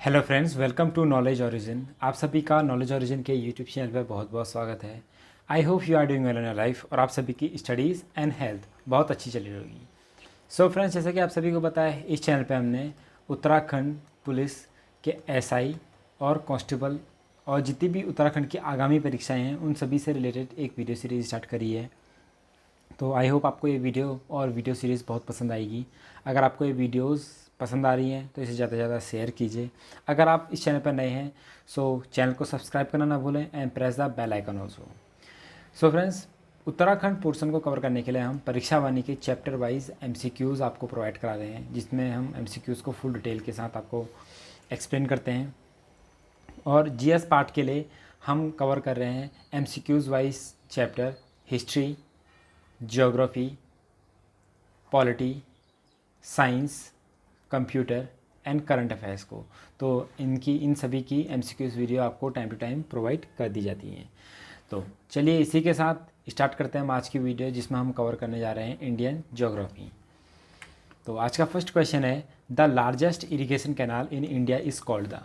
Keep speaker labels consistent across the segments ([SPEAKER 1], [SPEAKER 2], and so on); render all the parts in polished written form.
[SPEAKER 1] Hello friends, welcome to knowledge origin. आप सभी का नॉलेज ओरिजिन के यूट्यूब चैनल पर बहुत बहुत स्वागत है। I hope you are doing well in your life और आप सभी की स्टडीज़ एंड हेल्थ बहुत अच्छी चली रहेगी। सो फ्रेंड्स, जैसा कि आप सभी को पता है, इस चैनल पे हमने उत्तराखंड पुलिस के एसआई और कांस्टेबल और जितनी भी उत्तराखंड की आगामी परीक्षाएँ हैं उन सभी से रिलेटेड एक वीडियो सीरीज़ स्टार्ट करी है। तो आई होप आपको ये वीडियो और वीडियो सीरीज़ बहुत पसंद आएगी। अगर आपको ये वीडियोस पसंद आ रही हैं तो इसे ज़्यादा से ज़्यादा शेयर कीजिए। अगर आप इस चैनल पर नए हैं सो चैनल को सब्सक्राइब करना ना भूलें and press the bell icon also. So friends, Uttarakhand portion को कवर करने के लिए हम परीक्षा वाणी के चैप्टर वाइज एमसीक्यूज़ आपको प्रोवाइड करा रहे हैं, जिसमें हम एमसीक्यूज़ को फुल डिटेल के साथ आपको एक्सप्लेन करते हैं। और जीएस पार्ट के लिए हम कवर कर रहे हैं MCQs wise chapter history, geography, polity, science, computer and current affairs को। तो इन सभी की एमसीक्यूज़ वीडियो आपको टाइम टू टाइम प्रोवाइड कर दी जाती हैं। तो चलिए इसी के साथ स्टार्ट करते हैं हम आज की वीडियो, जिसमें हम कवर करने जा रहे हैं इंडियन ज्योग्राफी। तो आज का फर्स्ट क्वेश्चन है, the largest irrigation canal in India is called the,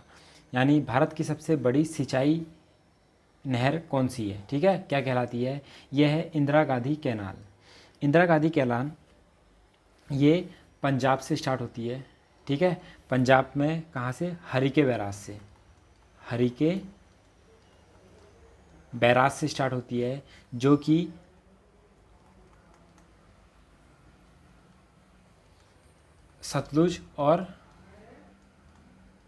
[SPEAKER 1] यानी भारत की सबसे बड़ी सिंचाई नहर कौन सी है। ठीक है, क्या कहलाती है? यह है इंदिरा गांधी कैनाल। इंदिरा गांधी कैनाल ये पंजाब से स्टार्ट होती है। ठीक है, पंजाब में कहाँ से? हरिके बैराज से, हरिके बैराज से स्टार्ट होती है, जो कि सतलुज और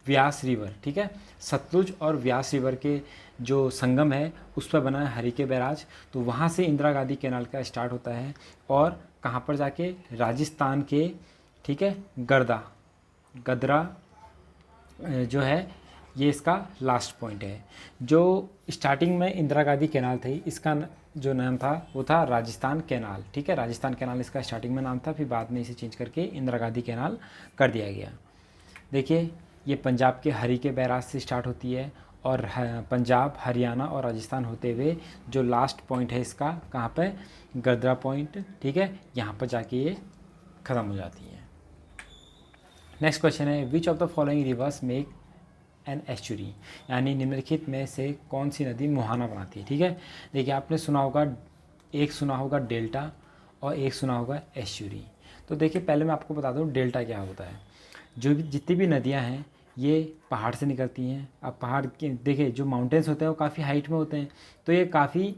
[SPEAKER 1] व्यास रिवर, ठीक है, सतलुज और व्यास रिवर के जो संगम है उस पर बना है हरिके बैराज। तो वहाँ से इंदिरा गांधी कैनाल का स्टार्ट होता है और कहाँ पर जाके? राजस्थान के, ठीक है, गदरा जो है ये इसका लास्ट पॉइंट है। जो स्टार्टिंग में इंदिरा गांधी कैनाल थी, इसका जो नाम था वो था राजस्थान कैनाल। ठीक है, राजस्थान कैनाल इसका स्टार्टिंग में नाम था, फिर बाद में इसे चेंज करके इंदिरा गांधी कैनाल कर दिया गया। देखिए, ये पंजाब के हरिके बैराज से स्टार्ट होती है और पंजाब, हरियाणा और राजस्थान होते हुए जो लास्ट पॉइंट है इसका कहाँ पे? गदरा पॉइंट। ठीक है, यहाँ पर जाके ये ख़त्म हो जाती है। नेक्स्ट क्वेश्चन है, which of the following reverse make an estuary, यानी निम्नलिखित में से कौन सी नदी मुहाना बनाती है। ठीक है, देखिए आपने सुना होगा, एक सुना होगा डेल्टा और एक सुना होगा एस्चुरी। तो देखिए पहले मैं आपको बता दूं डेल्टा क्या होता है। जो जितनी भी नदियां हैं ये पहाड़ से निकलती हैं। अब पहाड़ के देखिए जो माउंटेन्स होते हैं वो काफ़ी हाइट में होते हैं, तो ये काफ़ी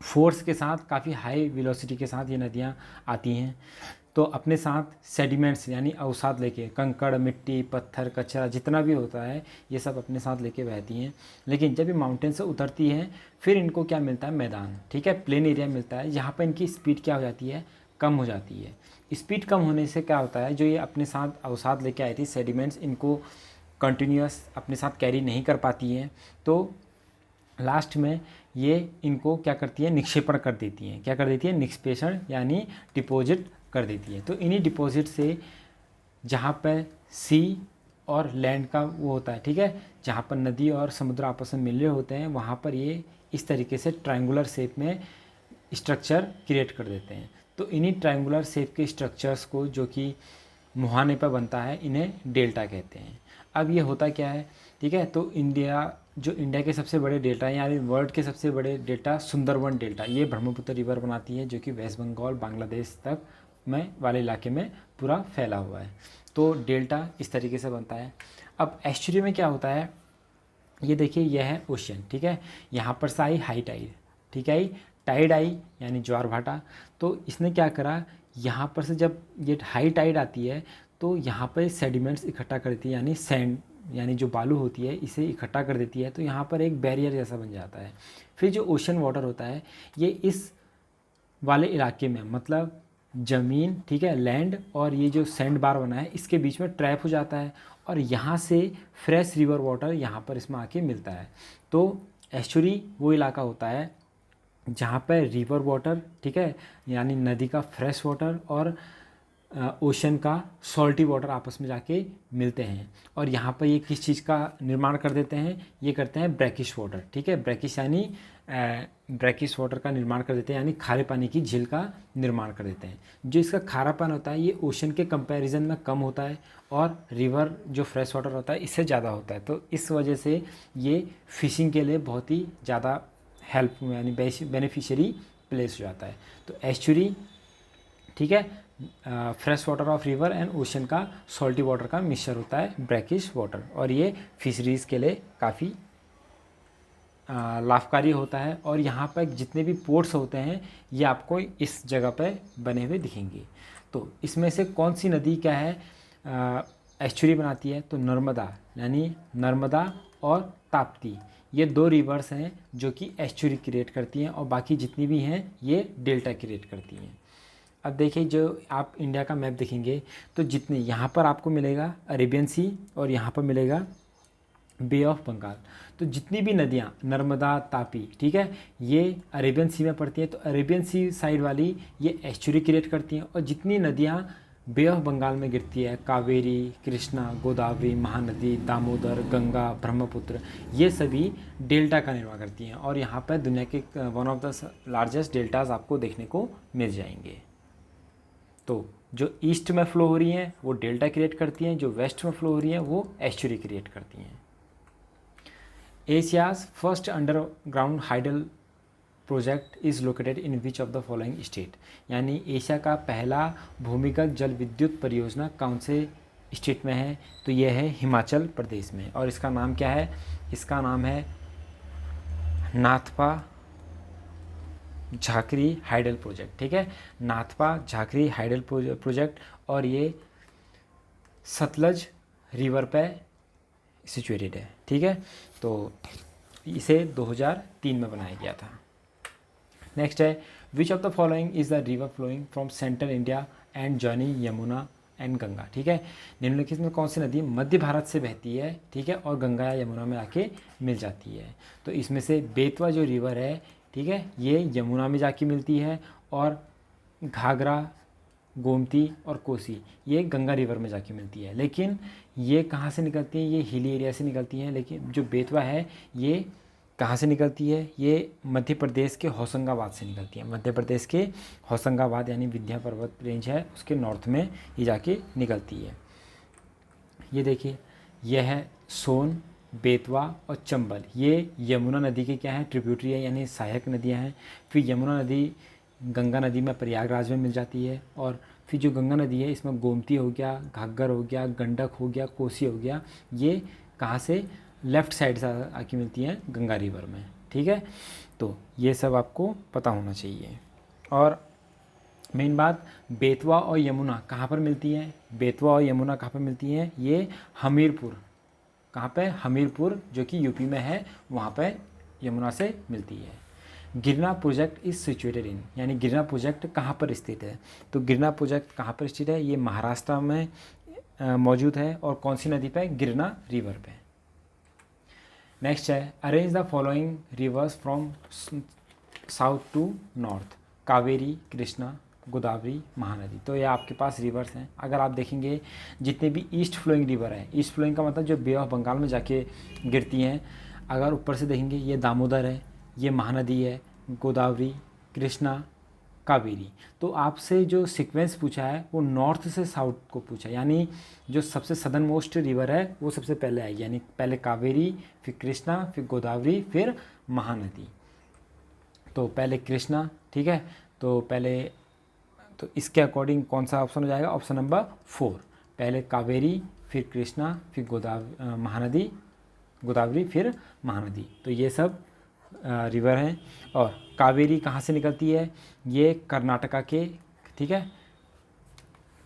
[SPEAKER 1] फोर्स के साथ, काफ़ी हाई वेलोसिटी के साथ ये नदियाँ आती हैं। तो अपने साथ सेडिमेंट्स यानी अवसाद लेके, कंकड़, मिट्टी, पत्थर, कचरा जितना भी होता है ये सब अपने साथ लेके बहती हैं। लेकिन जब ये माउंटेन से उतरती हैं फिर इनको क्या मिलता है? मैदान, ठीक है, प्लेन एरिया मिलता है। यहाँ पर इनकी स्पीड क्या हो जाती है? कम हो जाती है। स्पीड कम होने से क्या होता है, जो ये अपने साथ अवसाद लेके आई थी सेडिमेंट्स, इनको कंटिन्यूस अपने साथ कैरी नहीं कर पाती हैं। तो लास्ट में ये इनको क्या करती है? निक्षेपण कर देती हैं। क्या कर देती है? निक्षेपण यानी डिपॉजिट कर देती है। तो इन्हीं डिपॉजिट से जहाँ पर सी और लैंड का वो होता है, ठीक है, जहाँ पर नदी और समुद्र आपस में मिल रहे होते हैं, वहाँ पर ये इस तरीके से ट्रायंगुलर शेप में स्ट्रक्चर क्रिएट कर देते हैं। तो इन्हीं ट्रायंगुलर शेप के स्ट्रक्चर्स को जो कि मुहाने पर बनता है, इन्हें डेल्टा कहते हैं। अब ये होता क्या है? ठीक है, तो इंडिया के सबसे बड़े डेल्टा यानी वर्ल्ड के सबसे बड़े डेल्टा सुंदरवन डेल्टा, ये ब्रह्मपुत्र रिवर बनाती है, जो कि वेस्ट बंगाल, बांग्लादेश तक में वाले इलाके में पूरा फैला हुआ है। तो डेल्टा इस तरीके से बनता है। अब एस्चुरी में क्या होता है? ये देखिए, यह है ओशन, ठीक है, यहाँ पर से आई हाई टाइड, ठीक है, टाइड आई यानी ज्वार भाटा। तो इसने क्या करा, यहाँ पर से जब ये हाई टाइड आती है तो यहाँ पर सेडिमेंट्स इकट्ठा करती है, यानी सैंड यानी जो बालू होती है इसे इकट्ठा कर देती है। तो यहाँ पर एक बैरियर जैसा बन जाता है। फिर जो ओशन वाटर होता है ये इस वाले इलाके में, मतलब ज़मीन, ठीक है, लैंड और ये जो सैंड बार बना है इसके बीच में ट्रैप हो जाता है और यहाँ से फ्रेश रिवर वाटर यहाँ पर इसमें आके मिलता है। तो एस्चुरी वो इलाका होता है जहाँ पर रिवर वाटर, ठीक है, यानी नदी का फ्रेश वाटर और ओशन का सॉल्टी वाटर आपस में जाके मिलते हैं। और यहाँ पर ये किस चीज़ का निर्माण कर देते हैं? ये करते हैं ब्रैकिश वाटर, ठीक है, ब्रैकिश यानी ब्रैकिश वाटर का निर्माण कर देते हैं, यानी खारे पानी की झील का निर्माण कर देते हैं। जो इसका खारापन होता है ये ओशन के कंपैरिजन में कम होता है और रिवर जो फ्रेश वाटर होता है इससे ज़्यादा होता है। तो इस वजह से ये फिशिंग के लिए बहुत ही ज़्यादा हेल्प यानी बेनिफिशियरी प्लेस हो जाता है। तो एस्चुरी, ठीक है, fresh water of river and ocean का सॉल्टी वाटर का मिक्सचर होता है ब्रैकिश वाटर, और ये फिशरीज़ के लिए काफ़ी लाभकारी होता है। और यहाँ पर जितने भी पोर्ट्स होते हैं ये आपको इस जगह पे बने हुए दिखेंगे। तो इसमें से कौन सी नदी क्या है एस्चुरी बनाती है? तो नर्मदा, यानी नर्मदा और ताप्ती, ये 2 रिवर्स हैं जो कि एस्चुरी क्रिएट करती हैं, और बाकी जितनी भी हैं ये डेल्टा क्रिएट करती हैं। अब देखिए, जो आप इंडिया का मैप देखेंगे तो जितने यहाँ पर आपको मिलेगा अरेबियन सी और यहाँ पर मिलेगा बे ऑफ बंगाल। तो जितनी भी नदियाँ नर्मदा, तापी, ठीक है, ये अरेबियन सी में पड़ती हैं। तो अरेबियन सी साइड वाली ये एस्चुरी क्रिएट करती हैं, और जितनी नदियाँ बे ऑफ बंगाल में गिरती है, कावेरी, कृष्णा, गोदावरी, महानदी, दामोदर, गंगा, ब्रह्मपुत्र, ये सभी डेल्टा का निर्माण करती हैं। और यहाँ पर दुनिया के one of the largest deltas आपको देखने को मिल जाएंगे। तो जो ईस्ट में फ्लो हो रही हैं वो डेल्टा क्रिएट करती हैं, जो वेस्ट में फ्लो हो रही हैं वो एस्चुरी क्रिएट करती हैं। Asia's first underground hydel project is located in which of the following state, यानी एशिया का पहला भूमिगत जल विद्युत परियोजना कौन से स्टेट में है? तो यह है हिमाचल प्रदेश में, और इसका नाम क्या है? इसका नाम है नाथपा झाकरी हाइडल प्रोजेक्ट, ठीक है, नाथपा झाकरी हाइडल प्रोजेक्ट, और ये सतलज रिवर पे सिचुएटेड है, ठीक है। तो इसे 2003 में बनाया गया था। नेक्स्ट है which of the following is the river flowing from central India and joining Yamuna and Ganga, ठीक है, निम्नलिखित में कौन सी नदी मध्य भारत से बहती है, ठीक है, और गंगा या यमुना में आके मिल जाती है? तो इसमें से बेतवा जो रिवर है, ठीक है, ये यमुना में जाके मिलती है, और घाघरा, गोमती और कोसी ये गंगा रिवर में जाके मिलती है। लेकिन ये कहाँ से निकलती है? ये हिली एरिया से निकलती हैं। लेकिन जो बेतवा है ये कहाँ से निकलती है? ये मध्य प्रदेश के होशंगाबाद से निकलती है। मध्य प्रदेश के होशंगाबाद यानी विंध्य पर्वत रेंज है उसके नॉर्थ में ये जाके निकलती है। ये देखिए, यह है सोन, बेतवा और चंबल, ये यमुना नदी के क्या है? ट्रिब्यूटरी है, यानी सहायक नदियाँ हैं। फिर यमुना नदी गंगा नदी में प्रयागराज में मिल जाती है, और फिर जो गंगा नदी है इसमें गोमती हो गया, घाघर हो गया, गंडक हो गया, कोसी हो गया, ये कहाँ से? लेफ़्ट साइड से आके मिलती हैं गंगा रिवर में, ठीक है। तो ये सब आपको पता होना चाहिए। और मेन बात, बेतवा और यमुना कहाँ पर मिलती है? बेतवा और यमुना कहाँ पर मिलती हैं? ये हमीरपुर, कहाँ पे? हमीरपुर, जो कि यूपी में है, वहाँ पे यमुना से मिलती है। गिरना प्रोजेक्ट इज सिचुएटेड इन, यानी गिरना प्रोजेक्ट कहाँ पर स्थित है? तो गिरना प्रोजेक्ट कहाँ पर स्थित है? ये महाराष्ट्र में मौजूद है, और कौन सी नदी पे? गिरना रिवर पे। नेक्स्ट है arrange the following rivers from south to north, Kaveri, Krishna, Godavari, Mahanadi. तो ये आपके पास रिवर्स हैं। अगर आप देखेंगे जितने भी ईस्ट फ्लोइंग रिवर है, ईस्ट फ्लोइंग का मतलब जो बे ऑफ बंगाल में जाके गिरती हैं, अगर ऊपर से देखेंगे ये दामोदर है, ये महानदी है, गोदावरी, कृष्णा, कावेरी। तो आपसे जो सीक्वेंस पूछा है वो नॉर्थ से साउथ को पूछा है, यानी जो सबसे सदर्न मोस्ट रिवर है वो सबसे पहले आएगी, यानी पहले कावेरी, फिर कृष्णा, फिर गोदावरी, फिर महानदी। तो पहले कृष्णा, ठीक है, तो पहले तो इसके अकॉर्डिंग कौन सा ऑप्शन हो जाएगा? ऑप्शन नंबर 4, पहले कावेरी, फिर कृष्णा, फिर महानदी, गोदावरी, फिर महानदी। तो ये सब रिवर हैं। और कावेरी कहाँ से निकलती है? ये कर्नाटका के, ठीक है,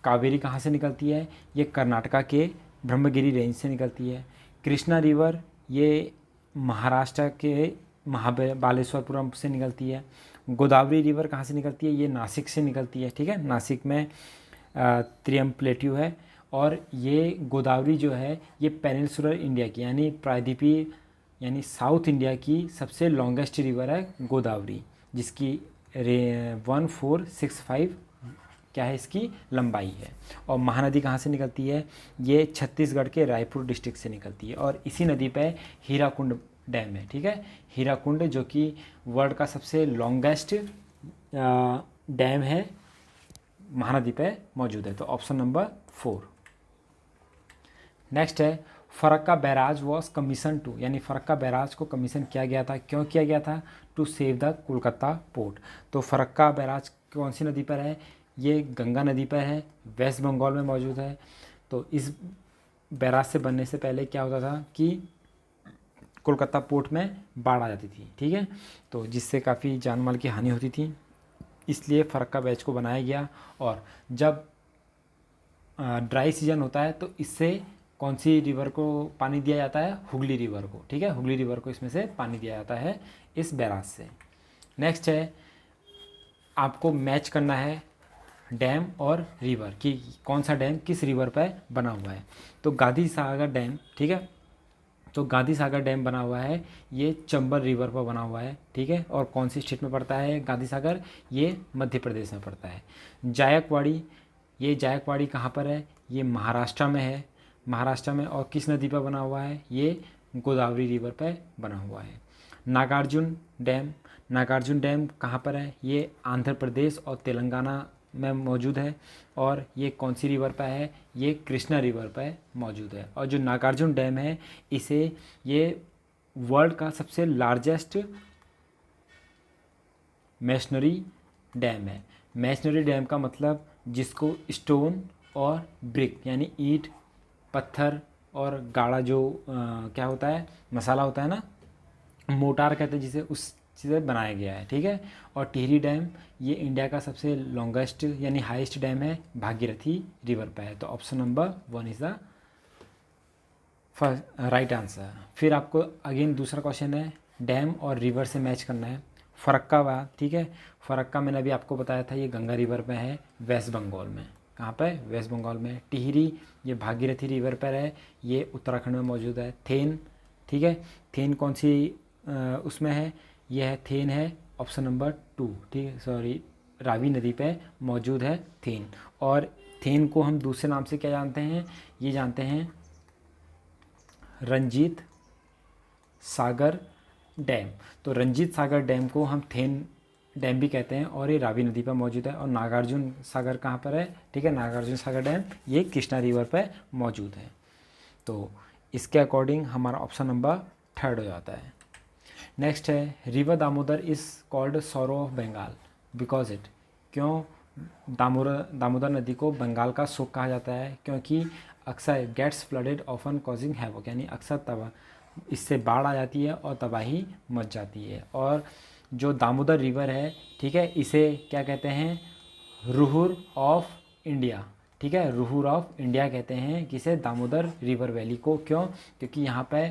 [SPEAKER 1] कावेरी कहाँ से निकलती है? ये कर्नाटका के ब्रह्मगिरी रेंज से निकलती है। कृष्णा रिवर ये महाराष्ट्र के महाबालेश्वरपुरम से निकलती है। गोदावरी रिवर कहाँ से निकलती है? ये नासिक से निकलती है, ठीक है, नासिक में त्रियम प्लेट्यू है। और ये गोदावरी जो है ये पेनिनसुलर इंडिया की, यानी प्रायद्वीपीय यानी साउथ इंडिया की सबसे लॉन्गेस्ट रिवर है गोदावरी, जिसकी 1465 क्या है इसकी लंबाई है। और महानदी कहाँ से निकलती है? ये छत्तीसगढ़ के रायपुर डिस्ट्रिक्ट से निकलती है, और इसी नदी पे हीराकुंड डैम है, ठीक है। हीराकुंड जो कि वर्ल्ड का सबसे लॉन्गेस्ट डैम है, महानदी पे मौजूद है। तो ऑप्शन नंबर 4। नेक्स्ट है Farakka barrage was commission to, यानी फरक्का बैराज को कमीशन किया गया था, क्यों किया गया था? To save the Kolkata port. तो फरक्का बैराज कौन सी नदी पर है? ये गंगा नदी पर है, वेस्ट बंगाल में मौजूद है। तो इस बैराज से बनने से पहले क्या होता था कि कोलकाता पोर्ट में बाढ़ आ जाती थी, ठीक है, तो जिससे काफ़ी जान माल की हानि होती थी, इसलिए फरक्का बैच को बनाया गया। और जब ड्राई सीजन होता है तो इससे कौन सी रिवर को पानी दिया जाता है? हुगली रिवर को, ठीक है, हुगली रिवर को इसमें से पानी दिया जाता है इस बैराज से। नेक्स्ट है आपको मैच करना है डैम और रिवर कि कौन सा डैम किस रिवर पर बना हुआ है। तो गांधी सागर डैम, ठीक है, तो गांधी सागर डैम बना हुआ है, ये चंबल रिवर पर बना हुआ है, ठीक है। और कौन सी स्टेट में पड़ता है गांधी सागर? ये मध्य प्रदेश में पड़ता है। जायकवाड़ी, ये जायकवाड़ी कहाँ पर है? ये महाराष्ट्र में है, महाराष्ट्र में। और किस नदी पर बना हुआ है? ये गोदावरी रिवर पर बना हुआ है। नागार्जुन डैम, नागार्जुन डैम कहाँ पर है? ये आंध्र प्रदेश और तेलंगाना में मौजूद है। और ये कौन सी रिवर पर है? ये कृष्णा रिवर पर मौजूद है। और जो नागार्जुन डैम है इसे ये वर्ल्ड का सबसे लार्जेस्ट मैशनरी डैम है। मैशनरी डैम का मतलब जिसको स्टोन और ब्रिक यानी ईंट, पत्थर और गाढ़ा जो क्या होता है, मसाला होता है ना, मोटार कहते हैं जिसे, उस चीज़ें बनाया गया है, ठीक है। और टिहरी डैम ये इंडिया का सबसे लॉन्गेस्ट यानी हाईएस्ट डैम है, भागीरथी रिवर पर है। तो option number 1 is the first right answer. फिर आपको अगेन दूसरा क्वेश्चन है, डैम और रिवर से मैच करना है। फरक्का वा, ठीक है, फरक्का मैंने अभी आपको बताया था ये गंगा रिवर पे है, वेस्ट बंगाल में। कहाँ पे? वेस्ट बंगाल में। टिहरी ये भागीरथी रिवर पर है, ये उत्तराखंड में मौजूद है। थेन, ठीक है, थेन कौन सी उसमें है? यह है थेन है ऑप्शन नंबर 2, ठीक है, सॉरी, रावी नदी पे मौजूद है थेन। और थेन को हम दूसरे नाम से क्या जानते हैं? ये जानते हैं रंजीत सागर डैम। तो रंजीत सागर डैम को हम थेन डैम भी कहते हैं और ये रावी नदी पर मौजूद है। और नागार्जुन सागर कहाँ पर है? ठीक है, नागार्जुन सागर डैम ये कृष्णा रिवर पर मौजूद है। तो इसके अकॉर्डिंग हमारा ऑप्शन नंबर 3 हो जाता है। नेक्स्ट है river Damodar is called sorrow of Bengal because it, क्यों दामोदर नदी को बंगाल का शोक कहा जाता है? क्योंकि अक्सर gets flooded often causing havoc, यानी अक्सर तबाह, इससे बाढ़ आ जाती है और तबाही मच जाती है। और जो दामोदर रिवर है, ठीक है, इसे क्या कहते हैं? रुहुर ऑफ इंडिया, ठीक है, रुहुर ऑफ इंडिया कहते हैं किसे? दामोदर रिवर वैली को। क्यों? क्योंकि यहाँ पे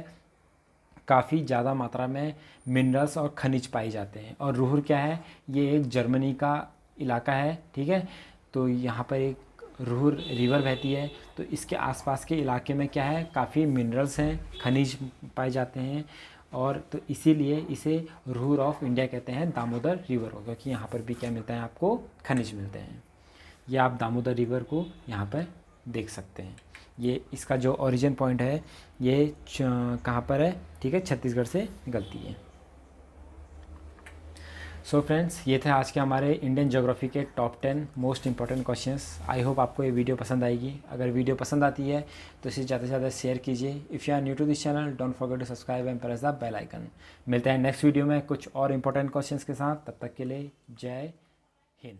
[SPEAKER 1] काफ़ी ज़्यादा मात्रा में मिनरल्स और खनिज पाए जाते हैं। और रुहुर क्या है? ये एक जर्मनी का इलाका है, ठीक है, तो यहाँ पर एक रुहुर रिवर बहती है, तो इसके आसपास के इलाके में क्या है? काफ़ी मिनरल्स हैं, खनिज पाए जाते हैं। और तो इसीलिए इसे रुहुर ऑफ इंडिया कहते हैं दामोदर रिवर को, क्योंकि यहाँ पर भी क्या मिलता है आपको? खनिज मिलते हैं। ये आप दामोदर रिवर को यहाँ पर देख सकते हैं। ये इसका जो ओरिजिन पॉइंट है ये कहाँ पर है? ठीक है, छत्तीसगढ़ से निकलती है। सो फ्रेंड्स, ये थे आज के हमारे इंडियन ज्योग्राफी के top 10 most important questions. I hope आपको ये वीडियो पसंद आएगी। अगर वीडियो पसंद आती है तो इसे ज़्यादा से ज़्यादा शेयर कीजिए। If you are new to this channel don't forget to subscribe and press the bell icon. मिलते हैं नेक्स्ट वीडियो में कुछ और इंपॉर्टेंट क्वेश्चंस के साथ। तब तक के लिए जय हिंद।